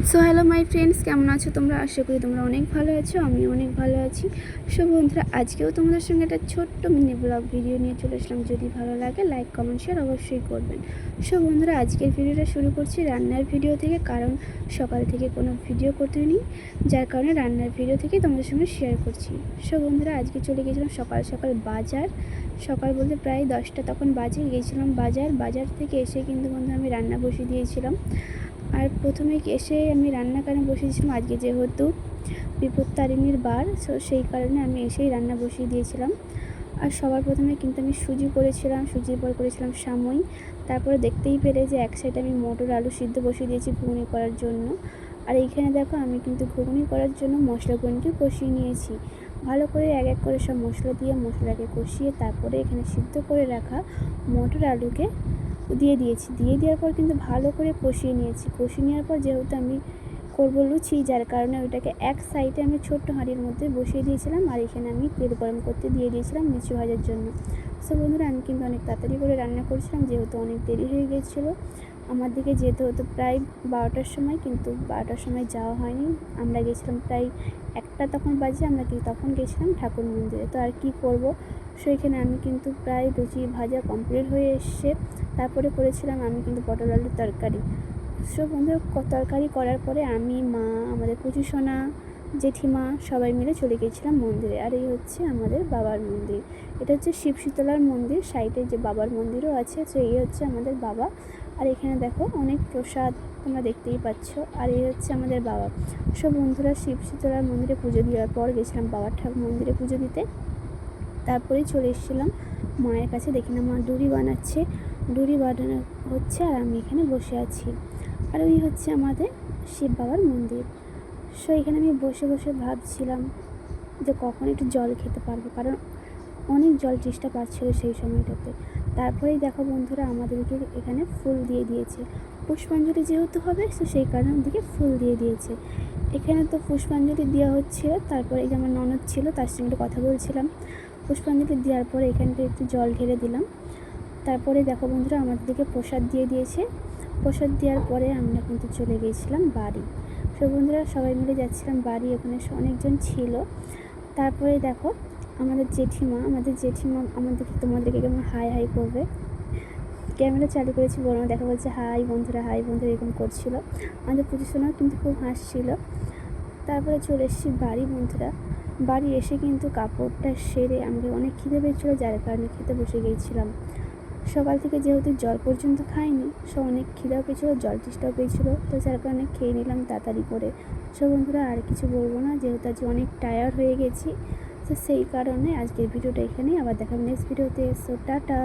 So hello my friends, কেমন আছো তোমরা? আশা করি তোমরা অনেক ভালো আছো, আমি অনেক ভালো আছি। সো বন্ধুরা, আজকেও তোমাদের সঙ্গে একটা ছোট্ট মিনি ব্লগ ভিডিও নিয়ে চলে আসলাম। যদি ভালো লাগে লাইক কমেন্ট শেয়ার অবশ্যই করবেন। সো বন্ধুরা, আজকের ভিডিওটা শুরু করছি রান্নার ভিডিও থেকে, কারণ সকাল থেকে কোনো ভিডিও করতে নিই, যার কারণে রান্নার ভিডিও থেকে তোমাদের সঙ্গে শেয়ার করছি। সো বন্ধুরা, আজকে চলে গেছিলাম সকাল সকাল বাজার। সকাল বলতে প্রায় 10টা তখন বাজে, গিয়েছিলাম বাজার থেকে এসে কিন্তু বন্ধু আমি রান্না বসিয়ে দিয়েছিলাম। আর প্রথমে এসে আমি রান্না কেন বসিয়েছিলাম, আজকে যেহেতু বিপত্তারিণীর বার, সো সেই কারণে আমি এসেই রান্না বসিয়ে দিয়েছিলাম। আর সবার প্রথমে কিন্তু আমি সুজি করেছিলাম, সুজির পর করেছিলাম সামই। তারপরে দেখতেই পেরে যে এক সাইডে আমি মটর আলু সিদ্ধ বসিয়ে দিয়েছি ঘুগনি করার জন্য। আর এইখানে দেখো আমি কিন্তু ঘুগনি করার জন্য মশলাগুলোকে কষিয়ে নিয়েছি। ভালো করে এক এক করে সব মশলা দিয়ে মশলাকে কষিয়ে তারপরে এখানে সিদ্ধ করে রাখা মটর আলুকে দিয়ে দিয়েছি। দিয়ে দেওয়ার পর কিন্তু ভালো করে কষিয়ে নিয়েছি। কষিয়ে নেওয়ার পর যেহেতু আমি করবো লুচি, যার কারণে ওইটাকে এক সাইডে আমি ছোট্ট হাঁড়ির মধ্যে বসিয়ে দিয়েছিলাম। আর এখানে আমি তেল গরম করতে দিয়ে দিয়েছিলাম লুচি ভাজার জন্য। সো বন্ধুরা, আমি কিন্তু অনেক তাড়াতাড়ি করে রান্না করছিলাম, যেহেতু অনেক দেরি হয়ে গিয়েছিলো। আমার দিকে যেতে হতো প্রায় 12টার সময়, কিন্তু 12টার সময় যাওয়া হয়নি। আমরা গেছিলাম প্রায় 1টা তখন বাজে, আমরা তখন গেছিলাম ঠাকুর মন্দিরে। তো আর কি করব, সেইখানে আমি কিন্তু প্রায় লুচি ভাজা কমপ্লিট হয়ে এসছে। তারপরে করেছিলাম আমি কিন্তু পটল আলুর তরকারি। সো বন্ধুরা, তরকারি করার পরে আমি, মা, আমাদের পুচু সোনা, জেঠিমা সবাই মিলে চলে গিয়েছিলাম মন্দিরে। আর এই হচ্ছে আমাদের বাবার মন্দির। এটা হচ্ছে শিব শীতলার মন্দির, সাইডে যে বাবার মন্দিরও আছে। তো এই হচ্ছে আমাদের বাবা। আর এখানে দেখো অনেক প্রসাদ তোমরা দেখতেই পাচ্ছ। আর এই হচ্ছে আমাদের বাবা। সব বন্ধুরা, শিব শীতলার মন্দিরে পুজো দেওয়ার পর গেছিলাম বাবার ঠাকুর মন্দিরে পুজো দিতে। তারপরেই চলে এসেছিলাম মায়ের কাছে। দেখি না মা ডুরি বানাচ্ছে, ডুরি বানানো হচ্ছে আর আমি এখানে বসে আছি। আর ওই হচ্ছে আমাদের শিব বাবার মন্দির। সো এখানে আমি বসে বসে ভাবছিলাম যে কখন একটু জল খেতে পারবো, কারণ অনেক জল চেষ্টা পাচ্ছিল সেই সময়টাতে। তারপরেই দেখো বন্ধুরা, আমাদেরকে এখানে ফুল দিয়ে দিয়েছে। পুষ্পাঞ্জলি যেহেতু হবে, সো সেই কারণে আমাদেরকে ফুল দিয়ে দিয়েছে। এখানে তো পুষ্পাঞ্জলি দেওয়া হচ্ছিলো। তারপরে এই যে আমার ননদ ছিল, তার সঙ্গে কথা বলছিলাম। পুষ্পাঞ্জলি দেওয়ার পরে এখানটা একটু জল ঢেলে দিলাম। তারপরে দেখো বন্ধুরা, আমাদেরকে প্রসাদ দিয়ে দিয়েছে। প্রসাদ দেওয়ার পরে আমরা কিন্তু চলে গিয়েছিলাম বাড়ি। সো বন্ধুরা, সবাই মিলে যাচ্ছিলাম বাড়ি, ওখানে অনেকজন ছিল। তারপরে দেখো আমাদের জেঠিমা আমাদেরকে, তোমাদেরকে কেমন হাই হাই করবে, ক্যামেরা চালু করেছি বলো, দেখা বলছে হাই বন্ধুরা, এরকম করছিল। আমাদের পুজোশোনাও কিন্তু খুব হাসছিল। তারপরে চলে এসেছি বাড়ি বন্ধুরা। বাড়ি এসে কিন্তু কাপড়টা সেরে আমাকে অনেক খিদে পেয়েছিলো, যার কারণে খেতে বসে গিয়েছিলাম। সকাল থেকে যেহেতু জল পর্যন্ত খাইনি, সো অনেক খিদাও পেয়েছিলো, জল তেষ্টাও পেয়েছিলো, তো যার কারণে খেয়ে নিলাম তাড়াতাড়ি করে। সো বন্ধুরা, আর কিছু বলবো না, যেহেতু আজ অনেক টায়ার্ড হয়ে গেছি। তো সেই কারণে আজকের ভিডিওটা এখানেই, আবার দেখা নেক্সট ভিডিওতে। So tata.